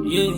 Yeah,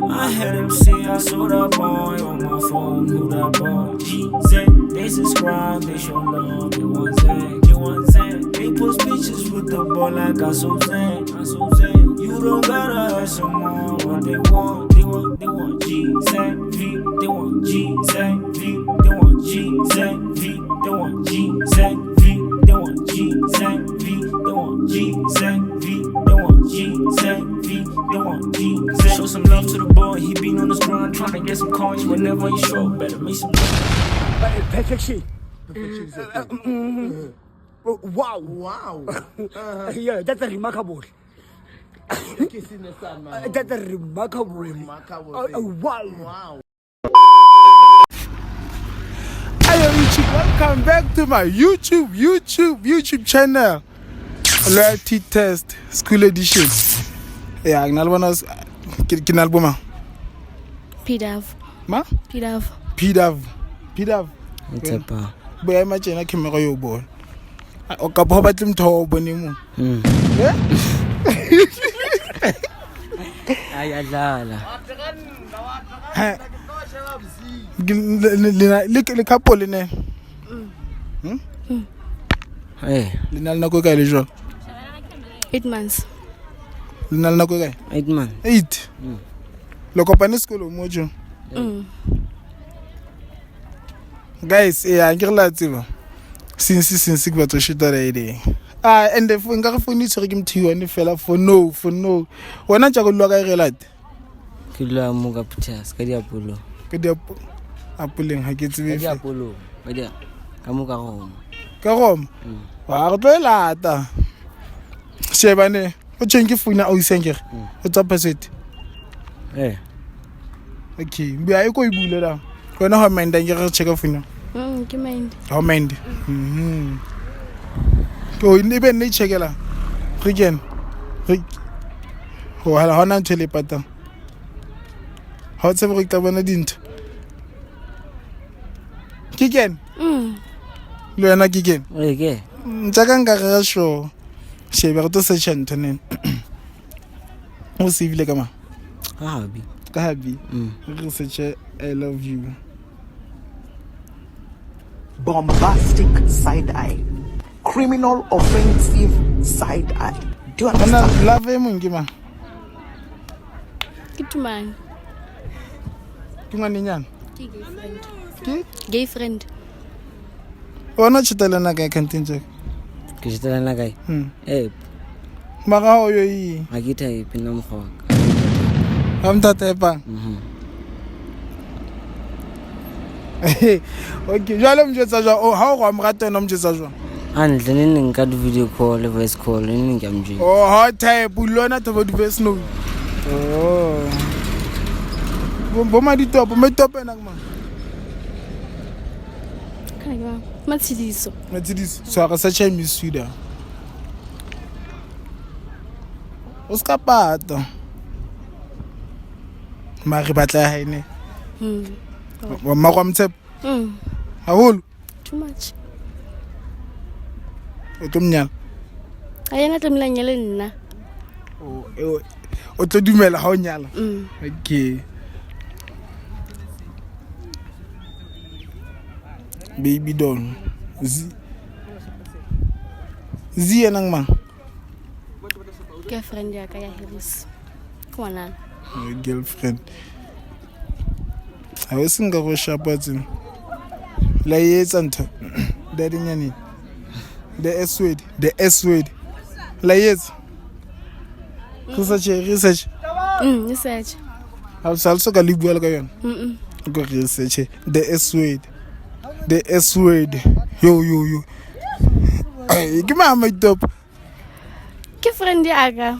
I had him say I saw that boy on my phone. Who that boy? GZ. They subscribe, they show love. Get one Zan, get one Zan. They post pictures with the ball like I so Zan. You don't gotta have some more. What they want, they want GZ V. They want GZ V. They want GZ V. They want GZ V. They want GZ V. They want GZ V. They want GZ V. They want GZ. Show some love to the boy. He been on his grind trying to get some coins. Whenever he show, better make some love. Perfection. Wow. Yeah, that's a remarkable. That's a remarkable. Wow. Hello YouTube, welcome back to my YouTube channel. Loyalty Test School Edition. Yeah, kinalboma. PDAV. Ma? PDAV. PDAV. Ntsepa. Boya matjena camera yo bona. O ka ba batla mtho o bone mo. Ayadlala. Le couple ne. Le na nako ka le jwa. 8 months. Le na nako ka? 8 months. 8. Lo kopane sekolo mo jo. Guys, ke la tseba. Since ke batho shita re ide. And if nka re phone itse ke mthiwa ne fela for no. Wona tja go lwa ka relate. Ke lwa mo ka puthas ka diapolo. Ke apoleng ha ke tsebe. Ka diapolo. Ba dia. Ka mo ka Roma. Ka Roma. Wa re tlo lata. Shebane, o tsheng ke phone a o isengere. O tsa password. Okay, mbi a go ibule la. Wena ha mind ke re check phone. Ke mind. How mind? Oh, ibe ne checkela. Again. Ho hala hona ntele pata. Ha tsebe go tabana dintho. Kiken? Le wena kiken? Ke. Ntaka nka ga sho. Shebe re to search ntone. O sivile kama. Ka habi. Re search I love you. Bombastic side eye, criminal offensive side eye. Do you understand? Love mongima. Kitumang. Tungani nyana. Gay friend. Ona chitelana ka kantinje. Ke chitelana kae? Maga o yo yi. A ke type nna mogwa. Amtata epang. Okay, jalo mjetsa jwa o ha o go amrata no mjetsa jwa. Antle ne neng ka video call, voice call, ne neng ke amje. Oh, ha type ulona to di voice note. Oh. Bomma di top, me top ena ma. Kana matsidiso. So ga sa chemi suda. O ska pata. Ma re batla ha ene. Wa kwa mtsep. Haholo. Too much. O tumnyala. Ayena tlamela nyale nna. O tlo dumela ha o nyala. Okay. Baby doll. Zi nang mang. Girlfriend ya ka ya Harris. Kwana. Girlfriend. I was singa go shapatsi. La yetsa ntho. Daddy nyane. The S word. La yetsa. Research. Research. I'll also ga libua ka yona. Go research. The S word. Yo. Ay, ke mama top. Ke friend ya ka.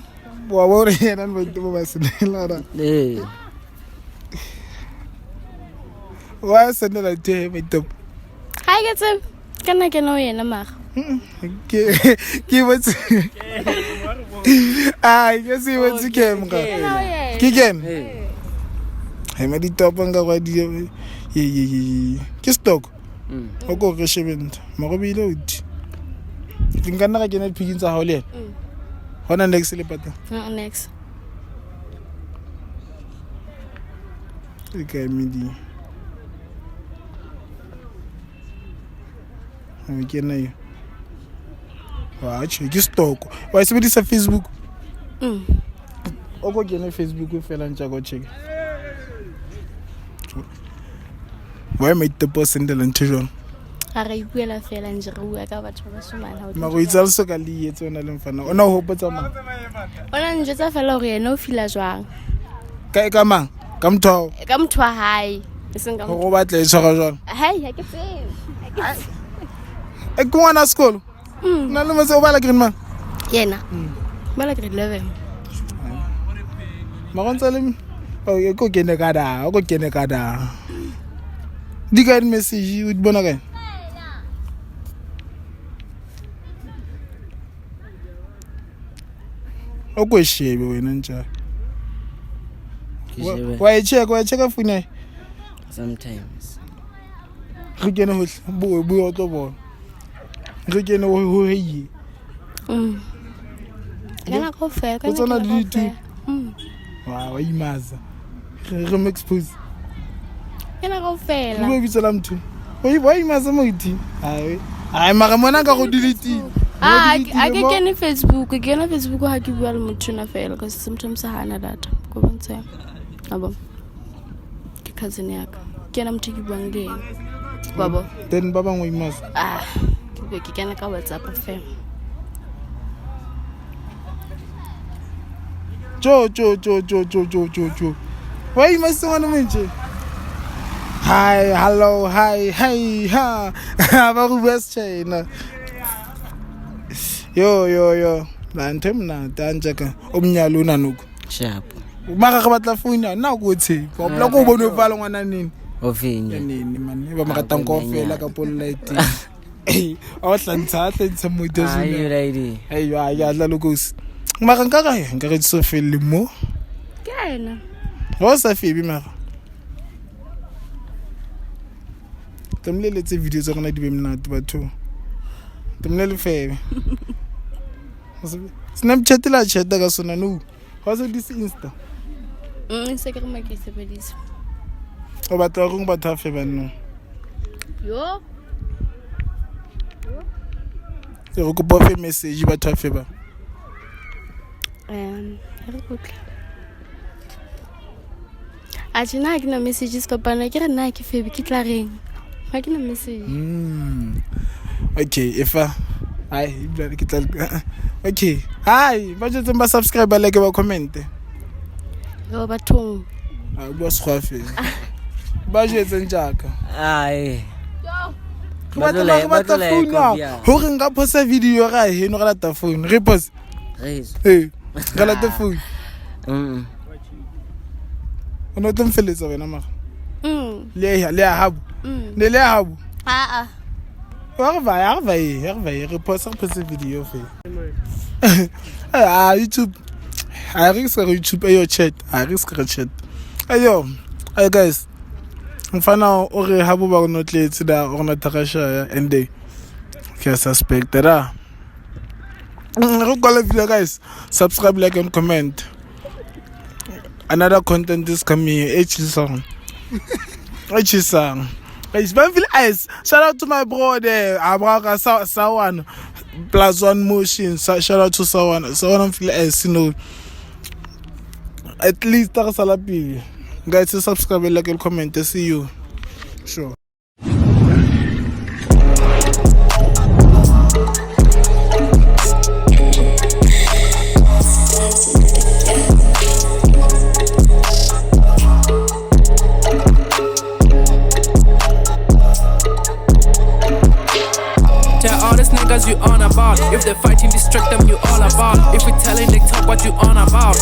Wa bore yena ba top ba senela ra. Wa senela te me top. Hi getse. Kana ke no yena maga. Ke what's ai ke si what's kem ka. Ke ken. Hey me di top nga kwa di ke stock. O go re shebent. Mo go bile uti. Ngana ga kena picking tsa ha o le. Hona next le pata. Next. Okay, midi. Okay, na yo. Watch, ke stock. Wa sebedisa Facebook? O go kena Facebook o fela ntja go check. Why make the post in the luncheon? A re ipuela fela nje re bua ka batho ba somala ha o. Ma go itsa so ka le yetse ona le mfana. Ona o hopotsa mang? Ona nje tsa fela hore yena o fila jwang. Ka mang? Ka motho. Ka motho wa hae. Eseng ka motho. Go batla e tshwara jwang? Hai, ha ke tsebe. E ke ngwana sekolo? Na le motse o bala green man? Yena. Bala grade 11. Ma go ntse le o go kene ka da, o go kene ka da. Di ka message o di bona kae? O go shebe wena ntja. Wa check phone. Sometimes. Re kene ho bo o tlo bona. Re kene ho hei. Kana go fe, O tsona le di. Wa imaza. Re me expose. Kana go fela. Go bitsa la motho. Wa imaza mo iti. Ai mara mona ka go delete. A ke kene Facebook, ke kena Facebook ha ke bua le motho na fela because sometimes ha ana data. Go bontsha. Abo. Ke cousin ya ka. Kena motho ke buang le yena. Babo. Then ba bangwe imaza. Ke kena ka WhatsApp fela. Jo. Why you must want to mention? Hi, hello, hi, ha. Ba go best China. Yo. La ntemna tanja ka. Omnyalo una nuku. Sharp. Maka ka batla phone na go tse. Ba bla go bona vala ngwana nini. Ovinya. Nini man. Ba makatang ko fela ka polite. O tlantsa mo Ah, you lady. Hey, ya la logos. Maka nka re tso fele mo. Ke ena. Ho sa fibi mara. Temlele tse video tsa rona di be mnate batho. Temlele febe. Snapchat la chat ka sona no. Ho se dis Insta. Se ke re ma ke sebedisa. O batla go batla febe no. Yo. Se go kopa fe message batla febe. Re kutla. A tsena ke na messages ka bana ke re na ke febe ke tla reng. Ha ke na message. Okay, efa. Ai, ibla ke tla. Okay. Hi, ba jetse ba subscribe ba like ba comment. Yo bathong. A bo skhwafe. Ba jetse njaka. Ai. Ba tla phone ya. Ho re nka post video ga he no ga la phone. Re post. Reis. Ga la phone. Ono temfeletsa wena mara. Le habu. Ne le habu. Wa va re post video fe. YouTube. I risk YouTube ayo chat. Ayo. Hey guys. Mfana o re habu ba no tletse da o na takasha and they ke suspect ra. Re kwala video guys. Subscribe, like and comment. Another content is coming. H-song. Guys, shout out to my brother Abraka Sawan +1 motion. Shout out to Sawan. Sawan feel as you know. At least salapi. Guys, subscribe, like and comment. See you. Sure. You on about. If they're fighting, distract them, you all about. If we telling they talk what you on about.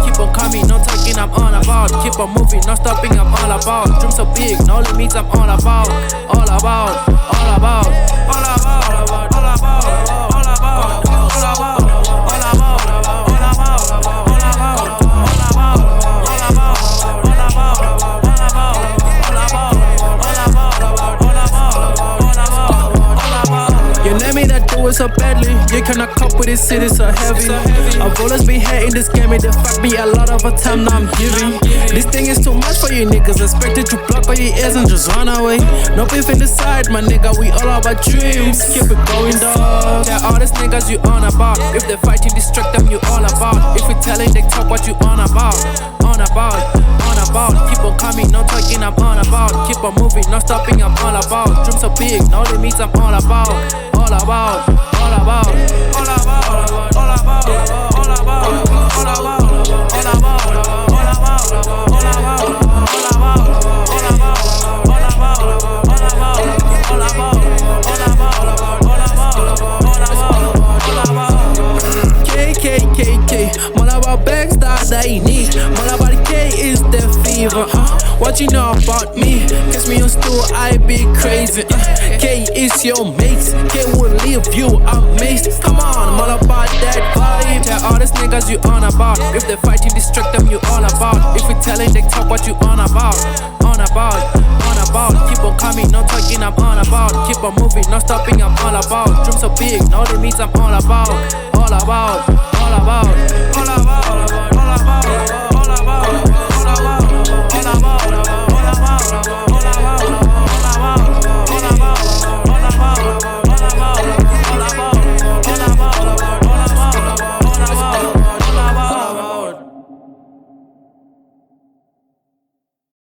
Keep on coming, no talking, I'm on about. Keep on moving, not stopping, I'm all about. Dreams so big, no limits, I'm all about. Let me not do it so badly. You cannot cope with this city so heavy. I've always been hating this game, they fuck me a lot of the time, now I'm giving. This thing is too much for you niggas. Expected to block all your ears and just run away. No beef in the side, my nigga, we all about dreams. Keep it going, dog. Yeah, all these niggas you on about. If they're fighting, distract them, you all about. If we telling, they talk what you on about. On about, on about. Keep on coming, no talking, I'm on about. Keep on moving, no stopping, I'm all about. Dreams so big, no limits, I'm all about. All about, all about, all about, all about, all about, all about, all about, KKKK, all about backstar that you need. All about the K is the fever. What you know about me? Kiss me on stool, I be crazy. K is your mates. K will leave you amazed. Come on, I'm all about that vibe. Tell all these niggas you on about. If they're fighting, distract them, you all about. If we telling, they talk what you on about. On about, on about. Keep on coming, no talking, I'm on about. Keep on moving, no stopping, I'm all about. Dreams so big, no limits, I'm all about. All about, all about.